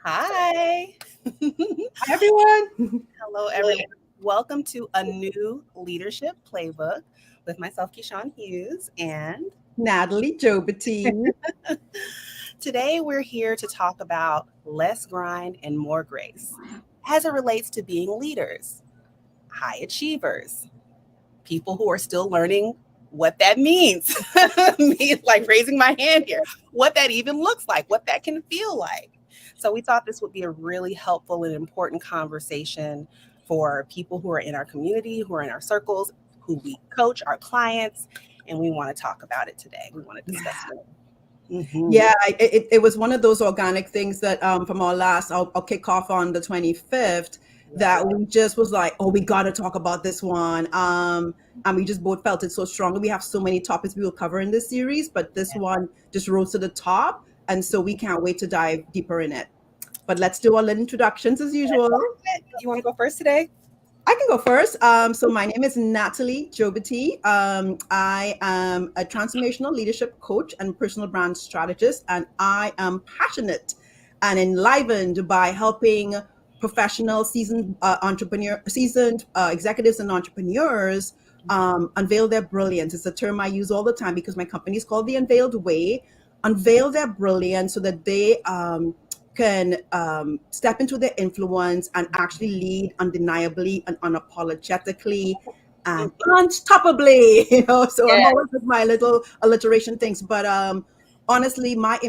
Hi. Hi, everyone. Hello, everyone. Welcome to a new Leadership Playbook with myself, Keshawn Hughes. And Natalie, Jobity. today we're here to talk about less grind and more grace as it relates to being leaders, high achievers, people who are still learning what that means. Me, like raising my hand here, what that even looks like, what that can feel like. So, we thought this would be a really helpful and important conversation for people who are in our community, who are in our circles, who we coach, our clients, and we want to talk about it today. We want to discuss it. Mm-hmm. Yeah, it was one of those organic things that from our last, I'll kick off on the 25th, Love that it. we just was like, oh, we got to talk about this one. And we just both felt it so strongly. We have so many topics we will cover in this series, but this one just rose to the top. And so we can't wait to dive deeper in it. But let's do our little introductions as usual. You want to go first today? I can go first. So my name is Natalie Jobity. I am a transformational leadership coach and personal brand strategist, and I am passionate and enlivened by helping professional, seasoned executives and entrepreneurs unveil their brilliance. It's a term I use all the time because my company is called The Unveiled Way. Unveil their brilliance so that they can step into their influence and actually lead undeniably and unapologetically and unstoppably. So I'm Yes. always with my little alliteration things, but honestly, my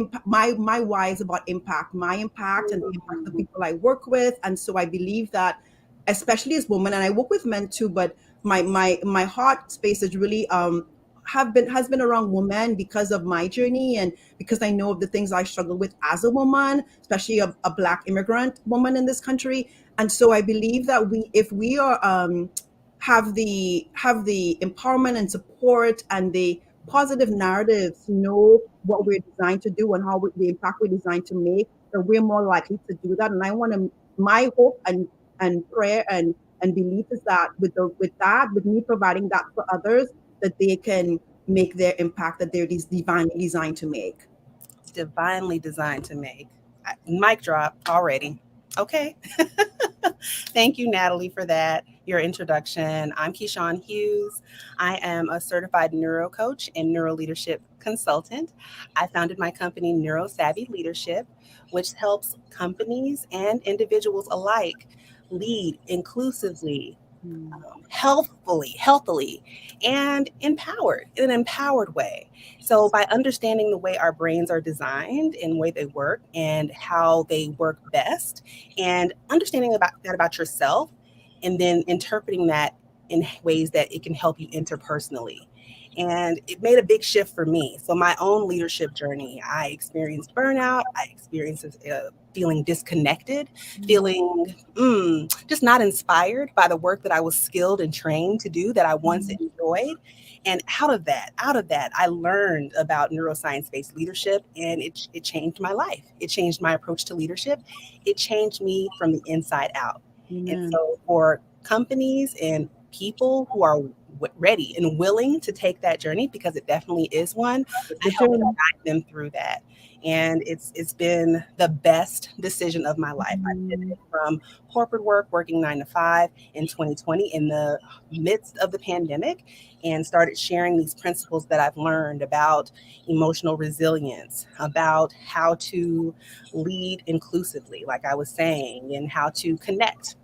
why is about impact, my impact and the impact of the people I work with. And so I believe that, especially as women, and I work with men too, but my heart space is really have been has been around women because of my journey and because I know of the things I struggle with as a woman, especially a Black immigrant woman in this country. And so I believe that if we are have the empowerment and support and the positive narrative to know what we're designed to do and the impact we're designed to make, that we're more likely to do that. And I want to, my hope and prayer and belief is that with me providing that for others, that they can make their impact that they're divinely designed to make. Divinely designed to make. Mic drop already. Okay. Thank you, Natalie, for that, your introduction. I'm Keshawn Hughes. I am a certified neuro coach and neuro leadership consultant. I founded my company, Neuro Savvy Leadership, which helps companies and individuals alike lead inclusively, healthily, and empowered in an empowered way. So, by understanding the way our brains are designed and the way they work and how they work best, and understanding about that about yourself, and then interpreting that in ways that it can help you interpersonally. And it made a big shift for me. So, my own leadership journey, I experienced burnout, I experienced feeling disconnected, feeling just not inspired by the work that I was skilled and trained to do that I once enjoyed. And out of that, I learned about neuroscience-based leadership, and it changed my life. It changed my approach to leadership. It changed me from the inside out. And Amen. so, for companies and people who are ready and willing to take that journey, because it definitely is one, It's I the help journey. guide them through that. And it's been the best decision of my life. I pivoted from corporate work, working 9 to 5 in 2020 in the midst of the pandemic, and started sharing these principles that I've learned about emotional resilience, about how to lead inclusively, like I was saying, and how to connect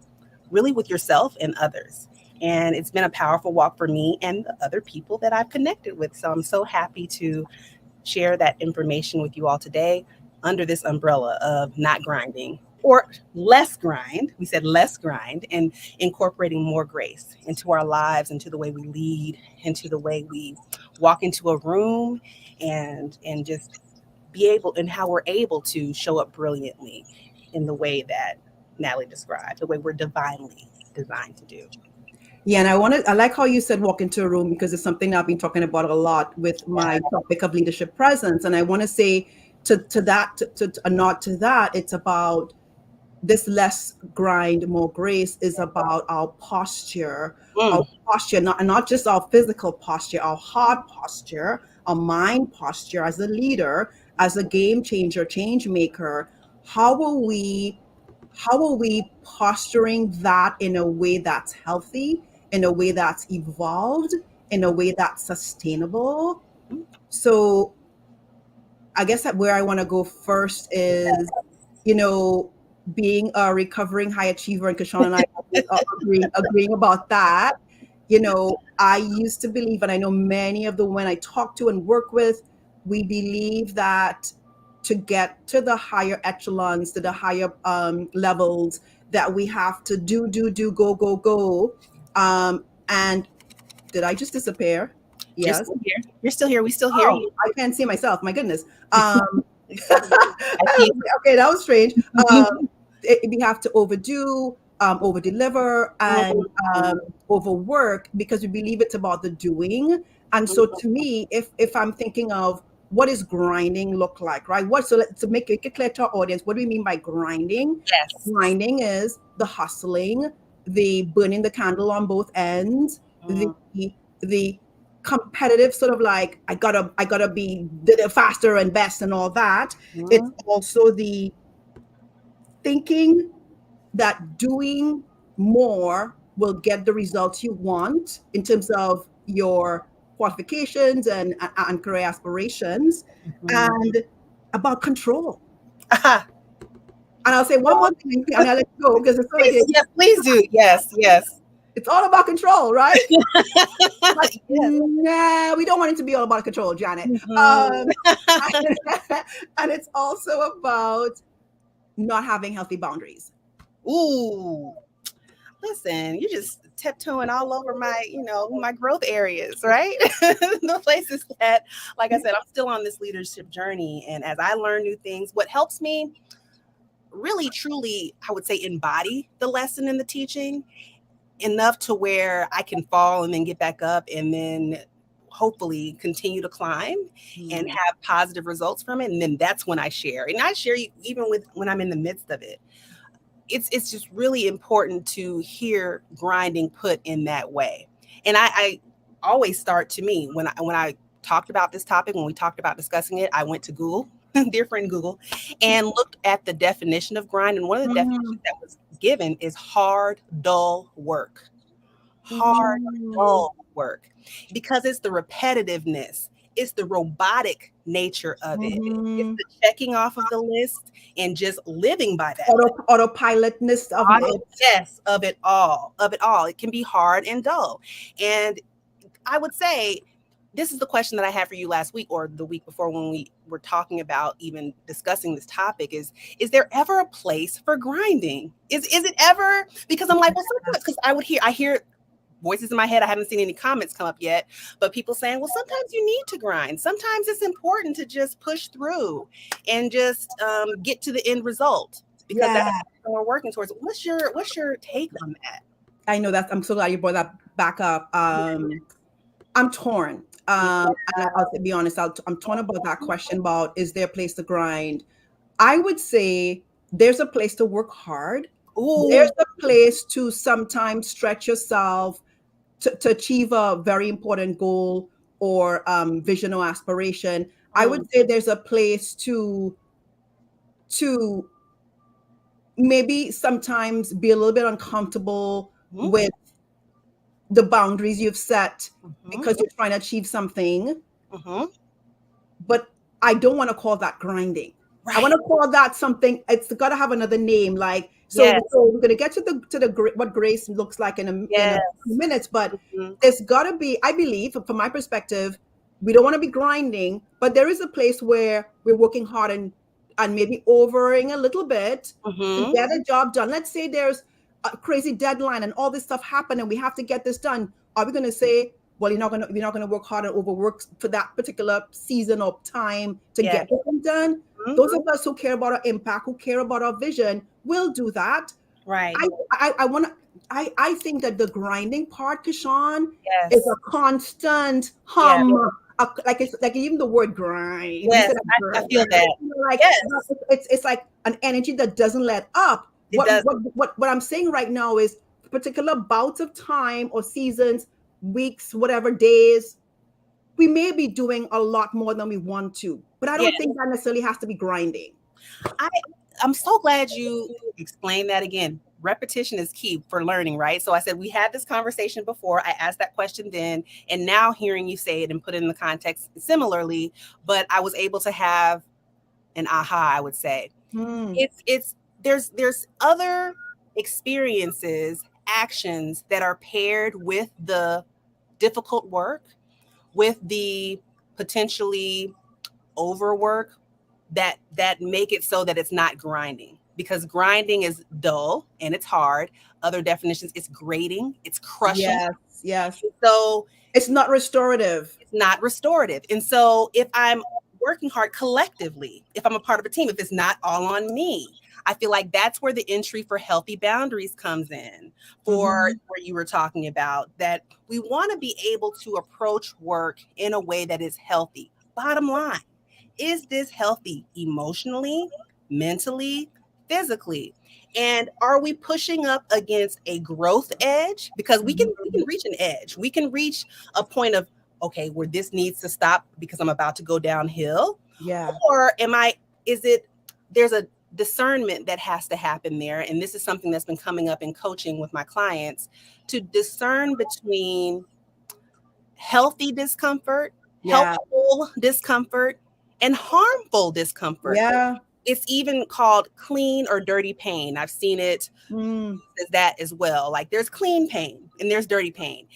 really with yourself and others. And it's been a powerful walk for me and the other people that I've connected with. So I'm so happy to share that information with you all today under this umbrella of not grinding or less grind. We said less grind, and incorporating more grace into our lives, into the way we lead, into the way we walk into a room, and just be able and how we're able to show up brilliantly in the way that Natalie described, the way we're divinely designed to do. Yeah, and I like how you said walk into a room because it's something I've been talking about a lot with my topic of leadership presence. And I want to say to that, to a nod to that, it's about this less grind, more grace is about our Mm, posture, not just our physical posture, our heart posture, our mind posture as a leader, as a game changer, change maker. how are we posturing that in a way that's healthy, in a way that's evolved, in a way that's sustainable? So I guess that where I want to go first is, being a recovering high achiever, and Keshawn and I are agreeing about that. I used to believe, and I know many of the women I talk to and work with, we believe that to get to the higher echelons, to the higher levels, that we have to do, go, go, go. And did I just disappear? You're Yes. still here. You're still here. We still hear Oh, you. I can't see myself. My goodness. I see. Okay, that was strange. We have to overdo, over deliver, and overwork because we believe it's about the doing. And so, to me, if I'm thinking of what does grinding look like, right? To make it clear to our audience, what do we mean by grinding? Yes. Grinding is the hustling, the burning the candle on both ends, the the competitive sort of like I gotta be the faster and best and all that. It's also the thinking that doing more will get the results you want in terms of your qualifications and career aspirations, and about control. And I'll say one more thing and I'll let you go because it's Please, yes, please do. Yes, yes. it's all about control, right? But Yes. nah, we don't want it to be all about control, Janet. Mhm. And it's also about not having healthy boundaries. Ooh, listen, you're just tiptoeing all over my, my growth areas, right? The places that, like I said, I'm still on this leadership journey. And as I learn new things, what helps me really, truly, I would say, embody the lesson in the teaching enough to where I can fall and then get back up and then hopefully continue to climb and have positive results from it. And then that's when I share. And I share even with when I'm in the midst of it. It's just really important to hear grinding put in that way. And I always start to me when I talked about this topic, when we talked about discussing it, I went to Google, dear friend Google, and looked at the definition of grind. And one of the definitions that was given is hard, dull work. Hard, dull work. Because it's the repetitiveness, it's the robotic nature of it. It's the checking off of the list and just living by that. Autopilotness of it. Yes, of it all. Of it all. It can be hard and dull. And I would say this is the question that I had for you last week or the week before when we were talking about even discussing this topic is there ever a place for grinding? Is it ever? Because I'm like, well, sometimes because I hear voices in my head. I haven't seen any comments come up yet, but people saying, well, sometimes you need to grind. Sometimes it's important to just push through and just get to the end result because that's what we're working towards. What's your take on that? I know that. I'm so glad you brought that back up. I'm torn. And I'll be honest, I'm torn about that question about is there a place to grind? I would say there's a place to work hard. Ooh. There's a place to sometimes stretch yourself to achieve a very important goal or vision or aspiration. I would say there's a place to maybe sometimes be a little bit uncomfortable with the boundaries you've set because you're trying to achieve something. But I don't want to call that grinding. Right. I want to call that something. It's got to have another name. Like so we're going to get to the what grace looks like in a few minutes. But there's got to be. I believe, from my perspective, we don't want to be grinding, but there is a place where we're working hard and maybe overing a little bit to get a job done. Let's say there's a crazy deadline and all this stuff happened and we have to get this done. Are we going to say, well, you're not going to work hard and overwork for that particular season of time to get it done? Those of us who care about our impact, who care about our vision, will do that. Right. I think that the grinding part, Keshawn, is a constant hum. Like even the word grind. Yes, I feel that. Like it's like an energy that doesn't let up. What I'm saying right now is particular bouts of time or seasons, weeks, whatever days, we may be doing a lot more than we want to, but I don't think that necessarily has to be grinding. I'm so glad you explained that again. Repetition is key for learning, right? So I said we had this conversation before. I asked that question then, and now hearing you say it and put it in the context similarly, but I was able to have an aha, I would say. It's there's other experiences, actions that are paired with the difficult work, with the potentially overwork that make it so that it's not grinding, because grinding is dull and it's hard. Other definitions, it's grating, it's crushing. Yes, yes. So It's not restorative. it's not restorative. And so if I'm working hard collectively, if I'm a part of a team, if it's not all on me, I feel like that's where the entry for healthy boundaries comes in, for where you were talking about, that we want to be able to approach work in a way that is healthy. Bottom line, is this healthy emotionally, mentally, physically? And are we pushing up against a growth edge? Because we can reach an edge. We can reach a point of, okay, where this needs to stop because I'm about to go downhill. Yeah. Or there's a discernment that has to happen there. And this is something that's been coming up in coaching with my clients, to discern between healthy discomfort, helpful discomfort, and harmful discomfort. Yeah. It's even called clean or dirty pain. I've seen it as that as well. Like there's clean pain and there's dirty pain.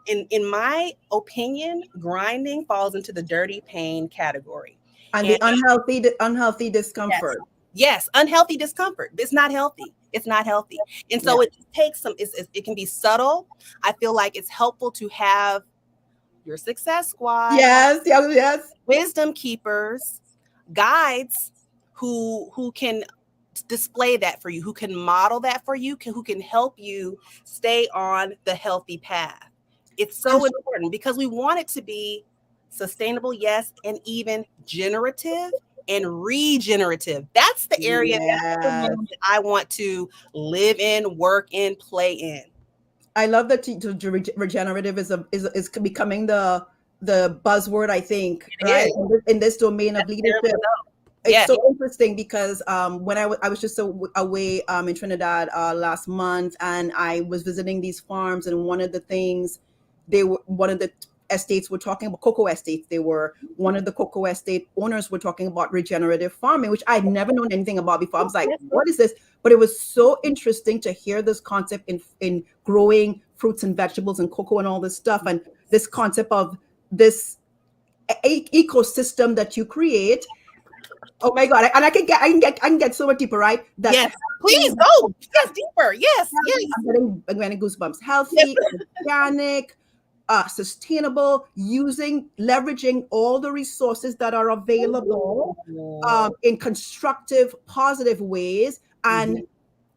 In my opinion, grinding falls into the dirty pain category. And the unhealthy discomfort. Yes, unhealthy discomfort. It's not healthy. It's not healthy. And so it takes it can be subtle. I feel like it's helpful to have your success squad. Yes. Wisdom keepers, guides who can display that for you, who can model that for you, who can help you stay on the healthy path. It's so important because we want it to be sustainable, yes, and even generative and regenerative. That's the area that I want to live in, work in, play in. I love that regenerative is becoming the buzzword, I think, right? In this domain of leadership. It's so interesting because when I was just away in Trinidad last month, and I was visiting these farms, and one of the things one of the estates were talking about, cocoa estates. One of the cocoa estate owners were talking about regenerative farming, which I'd never known anything about before. I was like, what is this? But it was so interesting to hear this concept in growing fruits and vegetables and cocoa and all this stuff, and this concept of this ecosystem that you create. Oh my God! And I can get so much deeper, right? Yes, please go. Yes, deeper. Yes. I'm getting goosebumps. Healthy, organic, sustainable, leveraging all the resources that are available in constructive, positive ways. And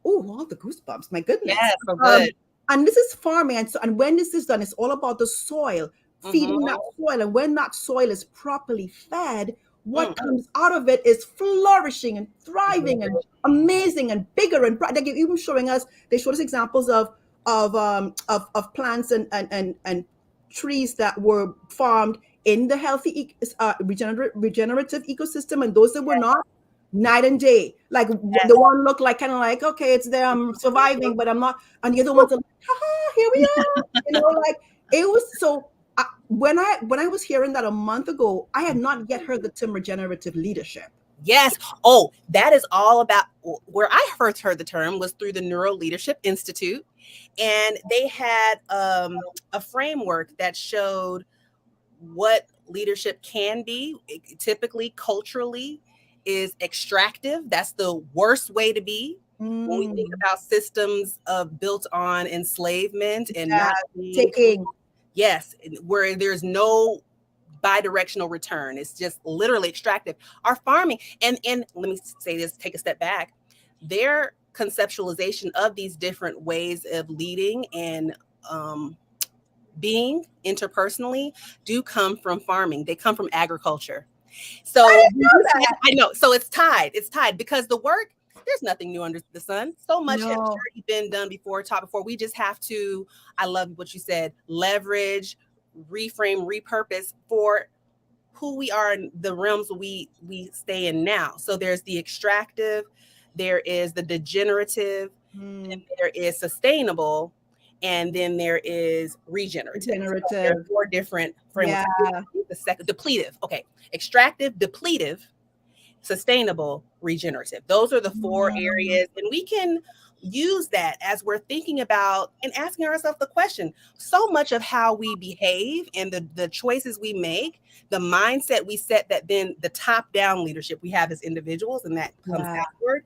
all the goosebumps! My goodness. Yes, so good. And this is farming, and when this is done, it's all about the soil, feeding that soil, and when that soil is properly fed, what comes out of it is flourishing and thriving and amazing and bigger and bright. They're even they showed us examples of plants and trees that were farmed in the healthy regenerative ecosystem, and those that were not, night and day. Like the one looked like kind of like, okay, it's there, I'm surviving, but I'm not. And the other ones are like, haha, here we are. Like it was so. When I was hearing that a month ago, I had not yet heard the term regenerative leadership. Yes. Oh, that is all about where I first heard the term was through the Neuro Leadership Institute. And they had a framework that showed what leadership can be. Typically, culturally, is extractive. That's the worst way to be. When we think about systems built on enslavement and not taking. Yes, where there's no bidirectional return. It's just literally extractive. Our farming, and let me say this, take a step back. Their conceptualization of these different ways of leading and being interpersonally do come from farming. They come from agriculture. So I know. So it's tied. It's tied because the work, there's nothing new under the sun. So much has already been done before, taught before. We just have to, I love what you said, leverage, reframe, repurpose for who we are in the realms we stay in now. So there's the extractive, there is the degenerative, and Mm, there is sustainable, and then there is regenerative. So there are regenerative. 4 different frameworks. Yeah. The second, depletive. Okay. Extractive, depletive, sustainable, regenerative. Those are the 4 areas. And we can use that as we're thinking about and asking ourselves the question. So much of how we behave and the choices we make, the mindset we set, that then the top down leadership we have as individuals and that comes Yeah. outward,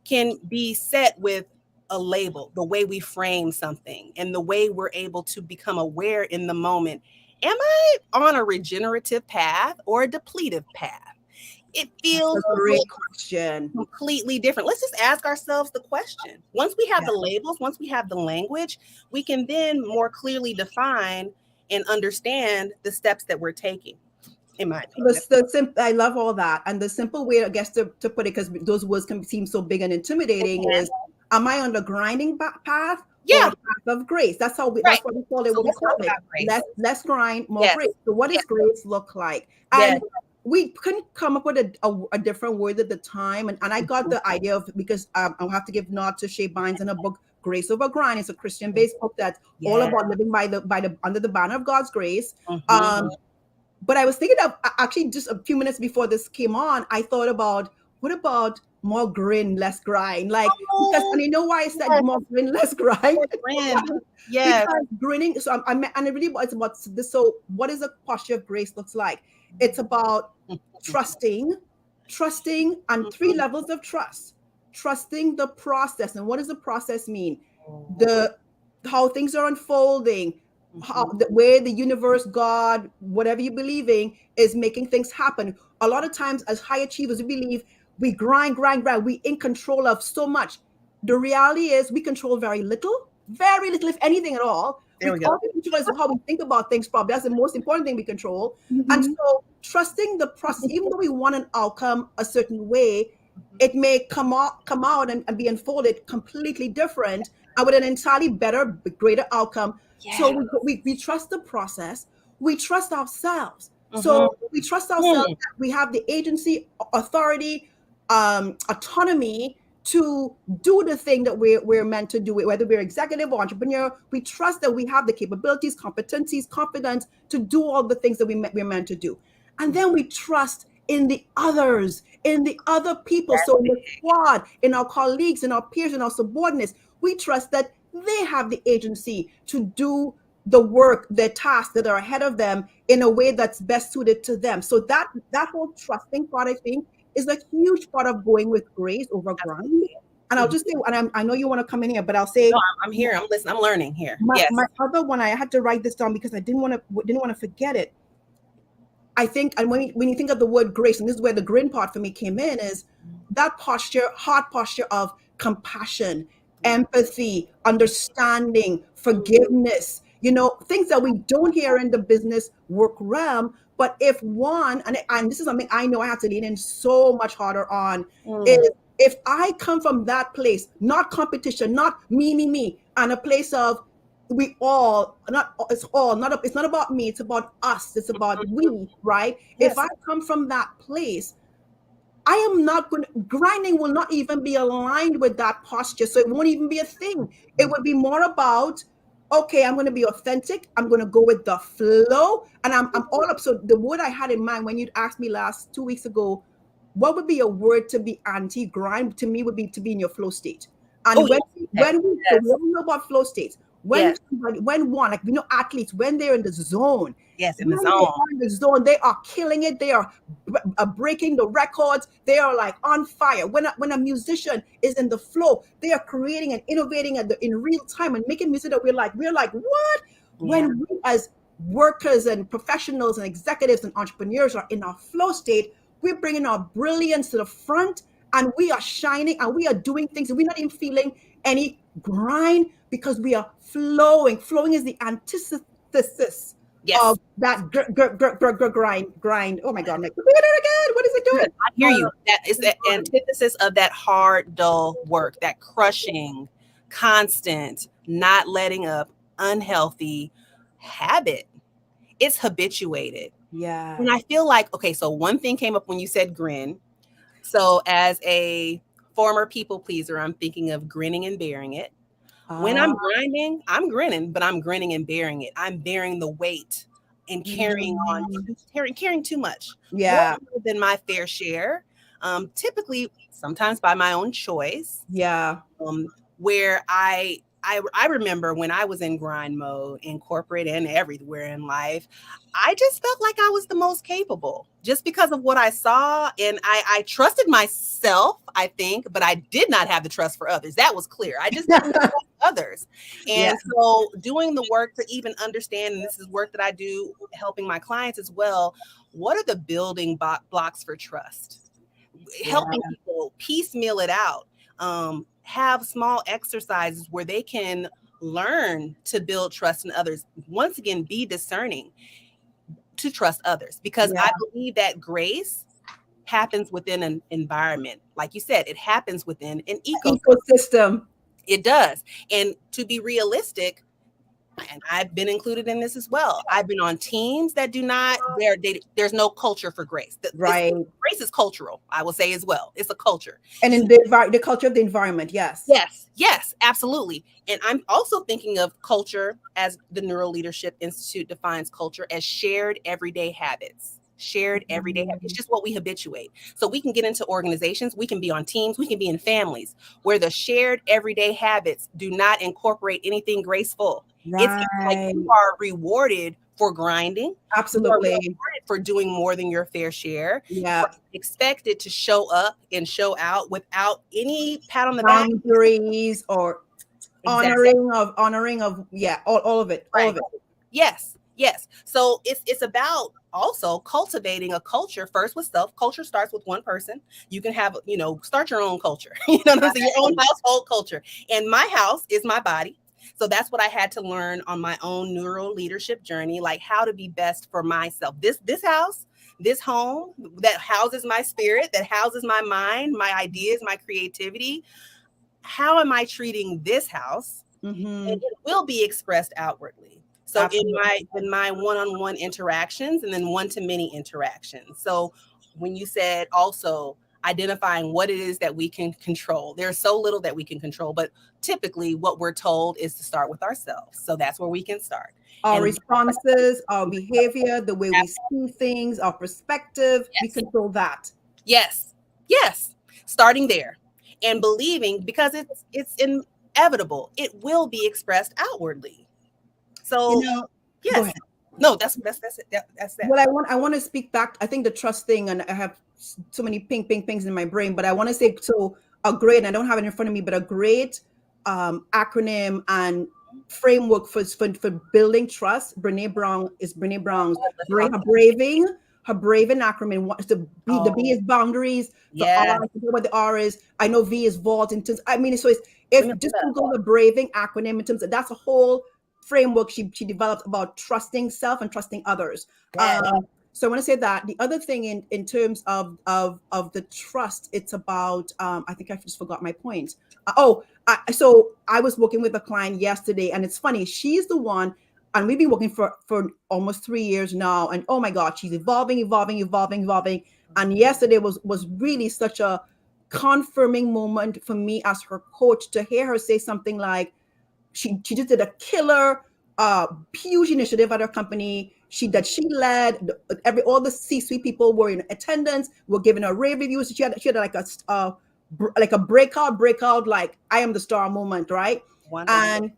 can be set with a label, the way we frame something and the way we're able to become aware in the moment. Am I on a regenerative path or a depletive path? It That's a feels great question. completely different. Let's just ask ourselves the question. Once we have Yeah. the labels, once we have the language, we can then more clearly define and understand the steps that we're taking, in my opinion. I love all that. And the simple way, I guess, to put it, because those words can seem so big and intimidating, is, am I on the grinding path or Yeah, the path of grace? That's right. what we call it. So What we let's call talk it. about grace. Less grind, more Yes. grace. So what does Yes. grace look like? Yes. And we couldn't come up with a different word at the time. And I got the idea of, because I'll have to give nod to Shay Bynes in a book, Grace Over Grind. It's a Christian-based book that's all Yes. about living by the under the banner of God's grace. Mhm. But I was thinking of, actually, just a few minutes before this came on, I thought about, what about more grin, less grind? Like, because, and you know why I said Yes. more grin, less grind? More grin. Yes. Because grinning, so and it really, it's about this. So what is a posture of grace looks like? It's about trusting, and 3 levels of trust. Trusting the process. And what does the process mean? The How things are unfolding, how the way the universe, God, whatever you believe in, is making things happen. A lot of times, as high achievers, we believe we grind, we in control of so much. The reality is we control very little, if anything at all. There we go. All we control is how we think about things. Probably that's the most important thing we control. Mhm. And so, trusting the process, even though we want an outcome a certain way, it may come out and be unfolded completely different, and with an entirely better, greater outcome. Yes. So we trust the process. We trust ourselves. Mhm. So we trust ourselves that we have the agency, authority, autonomy to do the thing that we're meant to do, whether we're executive or entrepreneur. We trust that we have the capabilities, competencies, confidence to do all the things that we're meant to do. And then we trust in the others, in the other people. So in the squad, in our colleagues, in our peers, in our subordinates, we trust that they have the agency to do the work, their tasks that are ahead of them in a way that's best suited to them. So that whole trusting part, I think, is a huge part of going with grace over grind. And I'll just say, and I know you want to come in here, but I'll say, no, I'm here. I'm listening. I'm learning here. My other one, I had to write this down because I didn't want to forget it. I think, and when you think of the word grace, and this is where the grin part for me came in, is that posture, heart posture of compassion, empathy, understanding, forgiveness, things that we don't hear in the business work realm. But if one, and this is something I know I have to lean in so much harder on, is if I come from that place, not competition, not me, and a place of we all, it's not about me, it's about us, it's about we, right? Yes. If I come from that place, I am not going to, grinding will not even be aligned with that posture. So it won't even be a thing. It would be more about, okay, I'm going to be authentic. I'm going to go with the flow. And I'm all up. So the word I had in mind when you'd asked me 2 weeks ago, what would be a word to be anti-grind, to me would be to be in your flow state. And when we know about flow states, when one, like, athletes, when they're in the zone, in the zone, they are killing it. They are breaking the records. They are like on fire. When a musician is in the flow, they are creating and innovating in real time and making music that we're like, what? Yeah. When we as workers and professionals and executives and entrepreneurs are in our flow state, we're bringing our brilliance to the front, and we are shining, and we are doing things, and we're not even feeling any grind because we are flowing. Flowing is the antithesis of that grind. Oh my God, Nick. Look at it again. What is it doing? I hear you. That is the antithesis of that hard, dull work, that crushing, constant, not letting up, unhealthy habit. It's habituated. Yeah. And I feel like, okay, so one thing came up when you said grin. So as a Former people pleaser, I'm thinking of grinning and bearing it. When Ah, I'm grinding, I'm grinning, but I'm grinning and bearing it. I'm bearing the weight and carrying on, mm, carrying too much, more yeah, than my fair share. Typically, sometimes by my own choice. yeah, Where I remember when I was in grind mode in corporate and everywhere in life, I just felt like I was the most capable just because of what I saw. And I trusted myself, I think, but I did not have the trust for others. That was clear. I just didn't trust others. yeah. And so doing the work to even understand, and this is work that I do helping my clients as well, what are the building blocks for trust? Yeah. Helping people piecemeal it out. Have small exercises where they can learn to build trust in others. Once again, be discerning to trust others, because Yeah. I believe that grace happens within an environment. Like you said, it happens within an ecosystem. Ecosystem. It does. And to be realistic, and I've been included in this as well. I've been on teams that do not, there's no culture for grace. Right. Grace is cultural, I will say as well. It's a culture. And in the culture of the environment, yes. Yes, absolutely. And I'm also thinking of culture as the Neuro Leadership Institute defines culture as shared everyday habits. Shared everyday habits. It's just what we habituate. So we can get into organizations, we can be on teams, we can be in families where the shared everyday habits do not incorporate anything graceful. It's like Right. you are rewarded for grinding. You are Absolutely. rewarded for doing more than your fair share. Yeah. You are expected to show up and show out without any pat on the back. Boundaries or Exactly. honoring of yeah, all of it. All Right. of it. Yes. So it's about also cultivating a culture first with self. Culture starts with one person. You can have, start your own culture. You know what I'm saying? Your own household culture. And my house is my body. So that's what I had to learn on my own neuro leadership journey, like how to be best for myself. This house, this home that houses my spirit, that houses my mind, my ideas, my creativity. How am I treating this house? Mm-hmm. And it will be expressed outwardly. So in my one-on-one interactions and then one-to-many interactions. So when you said also identifying what it is that we can control, there's so little that we can control, but typically what we're told is to start with ourselves. So that's where we can start. Our And responses, our behavior, the way we see things, our perspective, we control that. yes, starting there and believing, because it's inevitable, it will be expressed outwardly. So Go yes. ahead. No, that's it. That's that. Well, I want to speak back. I think the trust thing, and I have so many pings in my brain, but I want to say so a great, and I don't have it in front of me, but a great acronym and framework for building trust. Brene Brown's her braving acronym. The B is boundaries. The R, I forget what the R is. I know V is vault. In terms, I mean, so it's if just Google the braving acronym in terms of that's a whole framework she developed about trusting self and trusting others. So I want to say that the other thing in terms of the trust, it's about I think I just forgot my point. So I was working with a client yesterday, and it's funny, she's the one, and we've been working for almost 3 years now, and oh my God, she's evolving. And yesterday was really such a confirming moment for me as her coach to hear her say something like, she just did a killer, huge initiative at her company. She led all the C-suite people were in attendance, were giving her rave reviews. She had like a breakout, like I am the star moment, right? Wonderful. And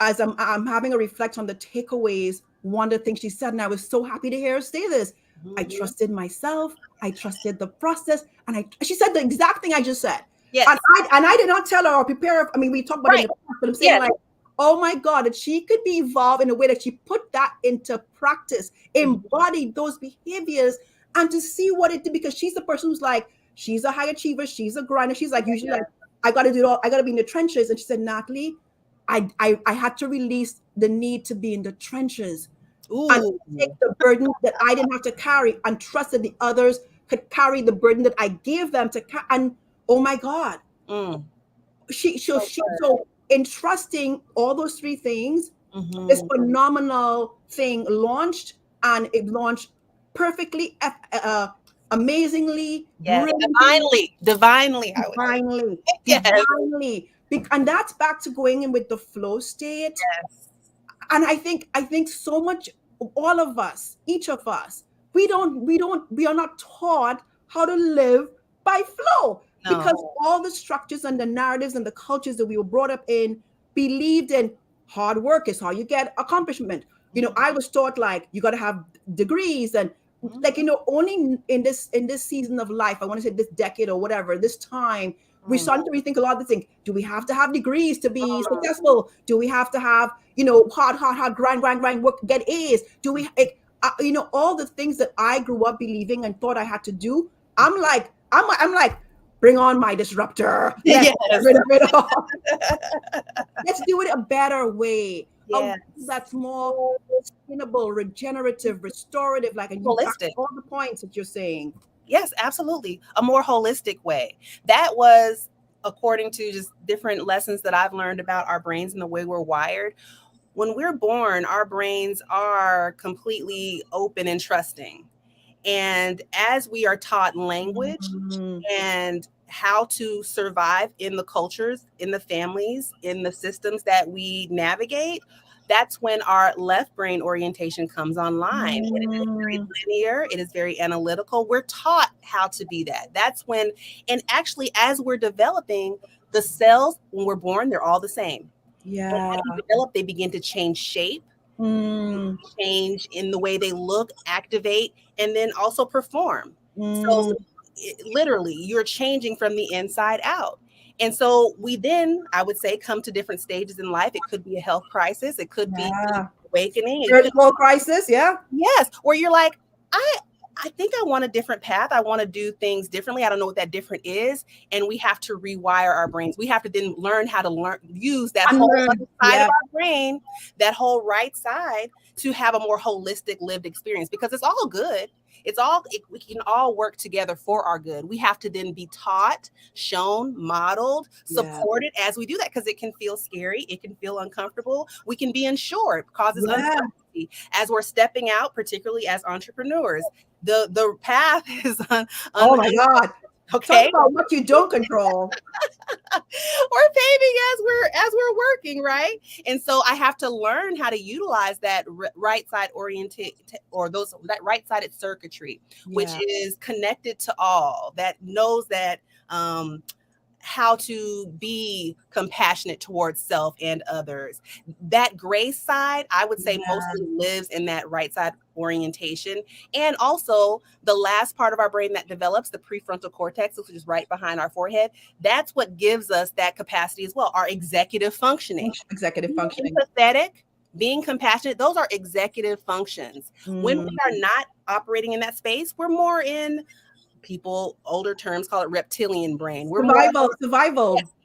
as I'm having a reflect on the takeaways, one of the things she said, and I was so happy to hear her say this. Mm-hmm. I trusted myself. I trusted the process, and she said the exact thing I just said. Yes. And I did not tell her or prepare her. I mean, we talked about it in the past, but I'm saying like, oh my God, that she could be evolved in a way that she put that into practice, embodied those behaviors, and to see what it did, because she's the person who's like, she's a high achiever, she's a grinder. She's like, usually like, I got to do it all. I got to be in the trenches. And she said, Natalie, I had to release the need to be in the trenches. Ooh. And take the burden that I didn't have to carry, and trust that the others could carry the burden that I gave them to carry. And oh my God, so in trusting all those three things, this phenomenal thing launched, and it launched perfectly amazingly, Yes. brilliantly, Divinely, I would say. divinely, Yes. divinely. And that's back to going in with the flow state. Yes. And I think so much, all of us, each of us, we are not taught how to live by flow, because No. all the structures and the narratives and the cultures that we were brought up in believed in hard work is how you get accomplishment. I was taught like you got to have degrees, and like only in this season of life, I want to say this decade or whatever, this time, we started to rethink a lot of the things. Do we have to have degrees to be successful? Do we have to have, hard, grind, work, get A's? Do we, all the things that I grew up believing and thought I had to do? I'm like, bring on my disruptor. Let's Yes. get rid of it all. Let's do it a better way. Yes. That's more sustainable, regenerative, restorative, like, and you back Holistic. all the points that you're saying. Yes, absolutely. A more holistic way. That was according to just different lessons that I've learned about our brains and the way we're wired. When we're born, our brains are completely open and trusting. And as we are taught language and how to survive in the cultures, in the families, in the systems that we navigate, that's when our left brain orientation comes online. It is very linear. It is very analytical. We're taught how to be that. That's when, and actually, as we're developing, the cells, when we're born, they're all the same. And as we develop, they begin to change shape, change in the way they look, activate, and then also perform. So literally, you're changing from the inside out. And so we then, I would say, come to different stages in life. It could be a health crisis. It could be awakening. Spiritual crisis, yeah. Yes, where you're like, I think I want a different path. I want to do things differently. I don't know what that different is. And we have to rewire our brains. We have to then learn how to use that whole other side of our brain, that whole right side, to have a more holistic lived experience, because it's all good. We can all work together for our good. We have to then be taught, shown, modeled, supported as we do that, because it can feel scary. It can feel uncomfortable. We can be unsure. It causes uncertainty as we're stepping out, particularly as entrepreneurs. The path is oh my God. Okay. Talk about what you don't control. We're paving as we're working, right? And so I have to learn how to utilize that right side oriented, or that right sided circuitry, which is connected to all, that knows that how to be compassionate towards self and others. That gray side, I would say, mostly lives in that right side orientation. And also the last part of our brain that develops, the prefrontal cortex, which is right behind our forehead, that's what gives us that capacity as well, our executive functioning. Empathetic, being compassionate, those are executive functions. When we are not operating in that space, we're more in, people, older terms call it reptilian brain. We're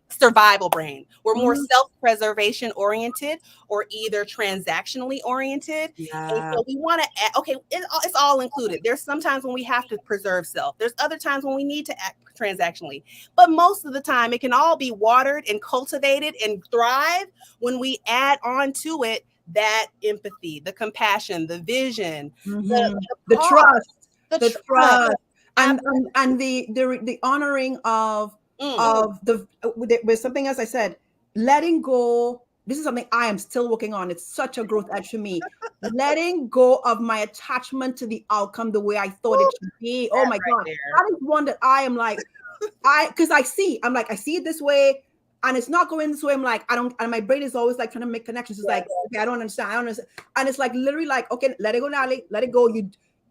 survival brain. We're more self-preservation oriented, or either transactionally oriented. And so we want to act, okay, it's all included. There's sometimes when we have to preserve self. There's other times when we need to act transactionally. But most of the time, it can all be watered and cultivated and thrive when we add on to it that empathy, the compassion, the vision, the trust, the trust. And the honoring of there's something else I said, letting go. This is something I am still working on. It's such a growth edge for me. Letting go of my attachment to the outcome the way I thought it should be. Oh my God. That is one that I am like, because I see it this way, and it's not going this way. I'm like, and my brain is always like trying to make connections. It's like, okay, I don't understand. And it's like literally like, okay, let it go, Natalie, let it go.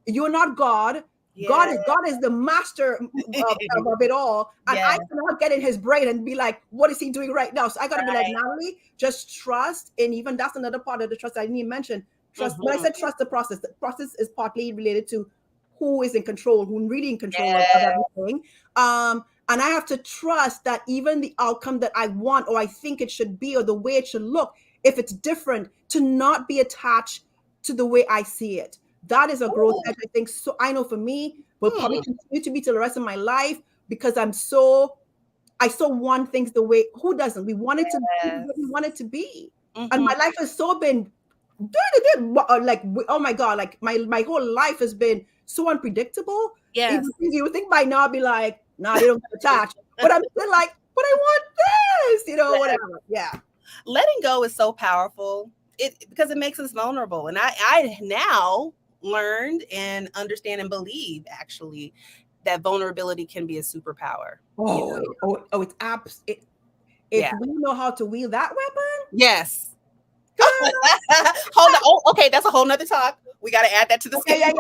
You're not God. God is the master of it all. And I cannot get in his brain and be like, what is he doing right now? So I got to be like, Natalie, just trust. And even that's another part of the trust I didn't even mention. Trust. When I said trust the process is partly related to who is in control, who's really in control of everything. And I have to trust that even the outcome that I want, or I think it should be, or the way it should look, if it's different, to not be attached to the way I see it. That is a growth edge, I think. So I know for me, will probably continue to be to the rest of my life, because I so want things the way, who doesn't? We want it to be what we want it to be. And my life has so been like, oh my God, like my whole life has been so unpredictable. Yes. You would think by now I'd be like, nah, they don't get attached. But I'm still like, but I want this, whatever. Yeah. Letting go is so powerful. Because it makes us vulnerable. And I now learned and understand and believe actually that vulnerability can be a superpower. It's apps. If we know how to wield that weapon. Yes. Hold on. Oh, okay. That's a whole nother talk. We got to add that to the schedule.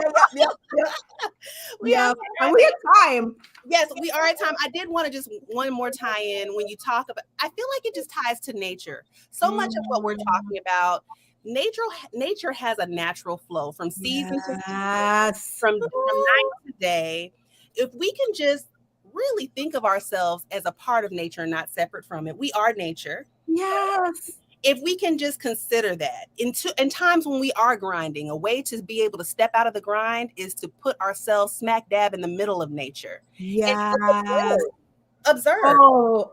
Yeah. And we have time. Yes, we are at time. I did want to just one more tie in when you talk about, I feel like it just ties to nature. So much of what we're talking about, nature has a natural flow from season to season, from night to day. If we can just really think of ourselves as a part of nature and not separate from it, we are nature. Yes. If we can just consider that in times when we are grinding, a way to be able to step out of the grind is to put ourselves smack dab in the middle of nature. Yeah. Observe. Oh,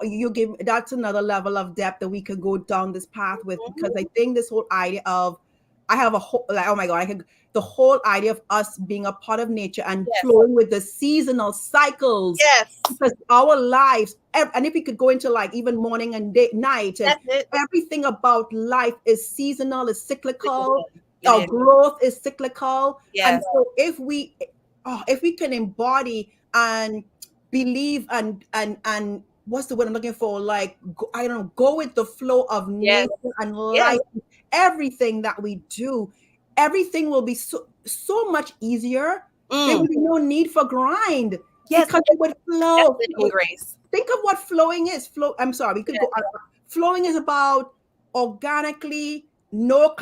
you give, that's another level of depth that we could go down this path with, because I think this whole idea of, I have a whole, like, oh my God, the whole idea of us being a part of nature and flowing with the seasonal cycles. Yes. Because our lives, and if we could go into like even morning and night, and everything about life is seasonal, is cyclical. Our growth is cyclical. Yes. And so if we can embody and believe and what's the word I'm looking for? Like, go with the flow of nature and life. Everything that we do, everything will be so much easier. There will be no need for grind. Yes, because it would flow. Grace. Think of what flowing is. I'm sorry, we could go. Flowing is about organically, no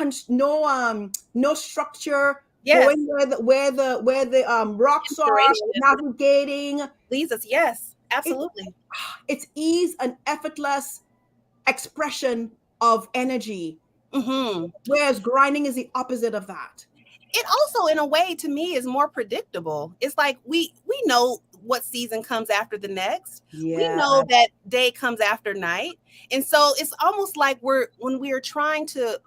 structure. Going where the rocks are, navigating. Leads us. Yes, absolutely. It's ease and effortless expression of energy. Whereas grinding is the opposite of that. It also, in a way, to me, is more predictable. It's like we know what season comes after the next. We know that day comes after night. And so it's almost like when we are trying to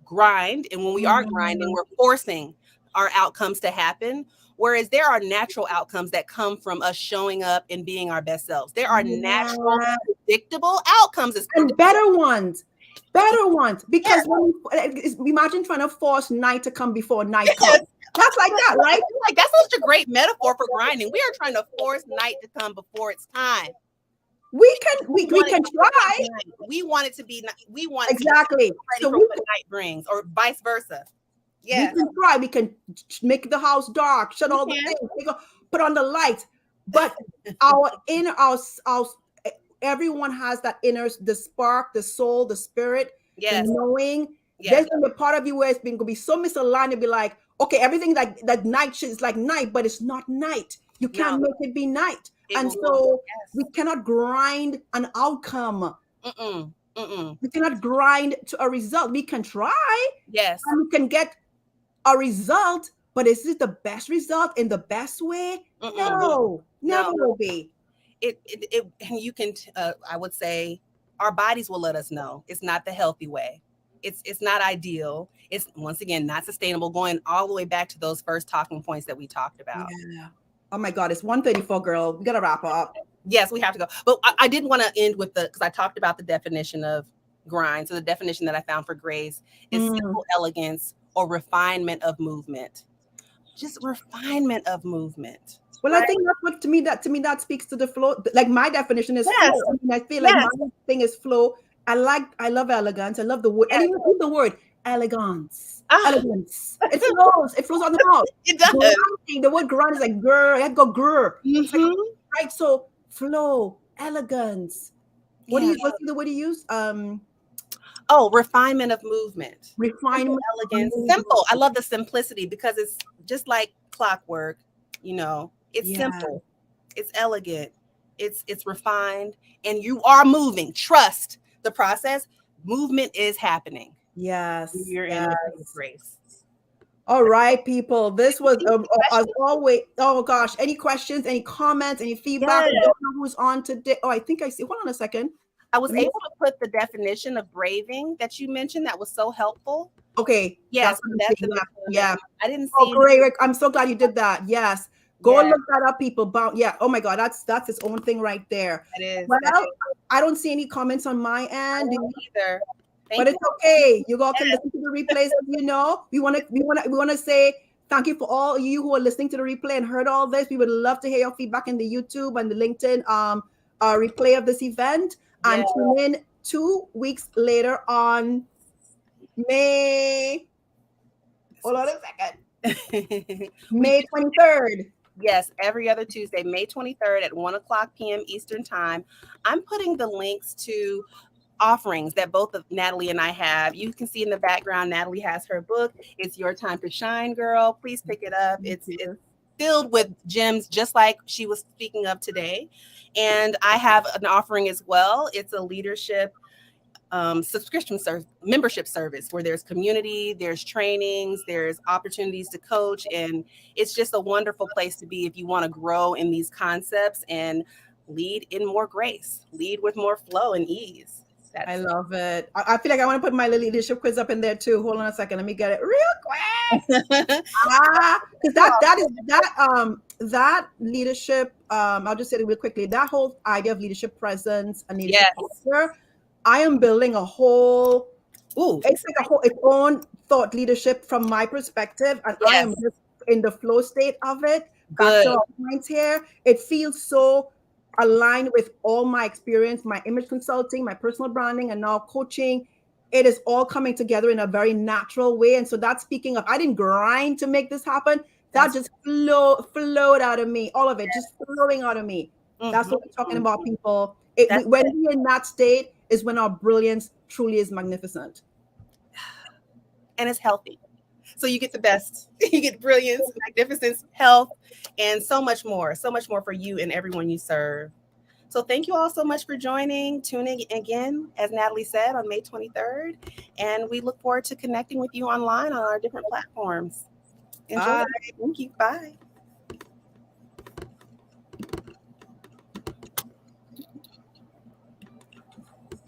grind, and when we are grinding, we're forcing our outcomes to happen. Whereas there are natural outcomes that come from us showing up and being our best selves. There are natural, predictable outcomes. And better ones. Because when imagine trying to force night to come before night comes. That's like that, right? Like, that's such a great metaphor for grinding. We are trying to force night to come before it's time. We can try. We want it to be. We want exactly. So what night brings, or vice versa. Yeah, we can try. We can make the house dark, shut all the things, put on the lights. But our inner, everyone has that inner, the spark, the soul, the spirit, the knowing. There's gonna be a part of you where it's gonna be so misaligned to be like, okay, everything like night is like night, but it's not night. You can't make it be night. And so we cannot grind an outcome. We cannot grind to a result. We can try. Yes. And we can get a result, but is it the best result in the best way? No, never will be. You can, I would say, our bodies will let us know it's not the healthy way. It's not ideal. It's, once again, not sustainable, going all the way back to those first talking points that we talked about. Yeah. Oh my God, it's 1:34, girl. We got to wrap up. Yes, we have to go. But I did want to end with because I talked about the definition of grind. So the definition that I found for grace is simple elegance or refinement of movement. Just refinement of movement. Well, right? I think that's what to me that speaks to the flow. Like my definition is flow. I mean, I feel like my thing is flow. I love elegance. I love the word. And even the word elegance. Elegance. It flows on the mouth. It does. The word grind is like girl. You have to go grr. Like, right. So flow, elegance. What's the word you use? Refinement of movement. Refinement, elegance, simple. I love the simplicity because it's just like clockwork. It's simple, it's elegant, it's refined, and you are moving. Trust the process. Movement is happening. Yes. You're in grace. All right, people. This was as always. Oh gosh, any questions, any comments, any feedback? I don't know who's on today. Oh, I think I see. Hold on a second. I was able to put the definition of braving that you mentioned. That was so helpful. Okay. Yes, that's the Yeah. next one. Yeah. I didn't Oh, see. great. I'm so glad you did that. Yes. Go Yeah, look that up, people. Yeah. Oh my God. That's its own thing right there. that is. Well, That is. I don't see any comments on my I end. don't either. But Thank you. it's okay. You all can Yes, listen to the replays. We want to say thank you for all you who are listening to the replay and heard all this. We would love to hear your feedback in the YouTube and the LinkedIn replay of this event. yes. And tune in 2 weeks later on May. Hold on a second. We May 23rd. Yes, every other Tuesday, May 23rd at 1 o'clock p.m. Eastern Time. I'm putting the links to offerings that both of Natalie and I have. You can see in the background, Natalie has her book. It's Your Time to Shine, Girl. Please pick it up. It's filled with gems, just like she was speaking of today. And I have an offering as well. It's a leadership subscription membership service where there's community, there's trainings, there's opportunities to coach, and it's just a wonderful place to be if you want to grow in these concepts and lead in more grace, lead with more flow and ease. I love it. I feel like I want to put my leadership quiz up in there too. Hold on a second. Let me get it real quick. Because that leadership, I'll just say it real quickly. That whole idea of leadership presence and leadership culture, I am building a whole, it's like its own thought leadership from my perspective, and I am just in the flow state of it. Back to our points here, it feels so aligned with all my experience, my image consulting, my personal branding, and now coaching. It is all coming together in a very natural way. And so that's speaking of, I didn't grind to make this happen. That just flowed out of me. All of it just flowing out of me. That's what we're talking about, people. When we're in that state is when our brilliance truly is magnificent. And it's healthy. So you get the best. You get brilliance, magnificence, health, and so much more for you and everyone you serve. So thank you all so much for joining, tuning again, as Natalie said, on May 23rd. And we look forward to connecting with you online on our different platforms. Enjoy. Bye. Thank you. Bye.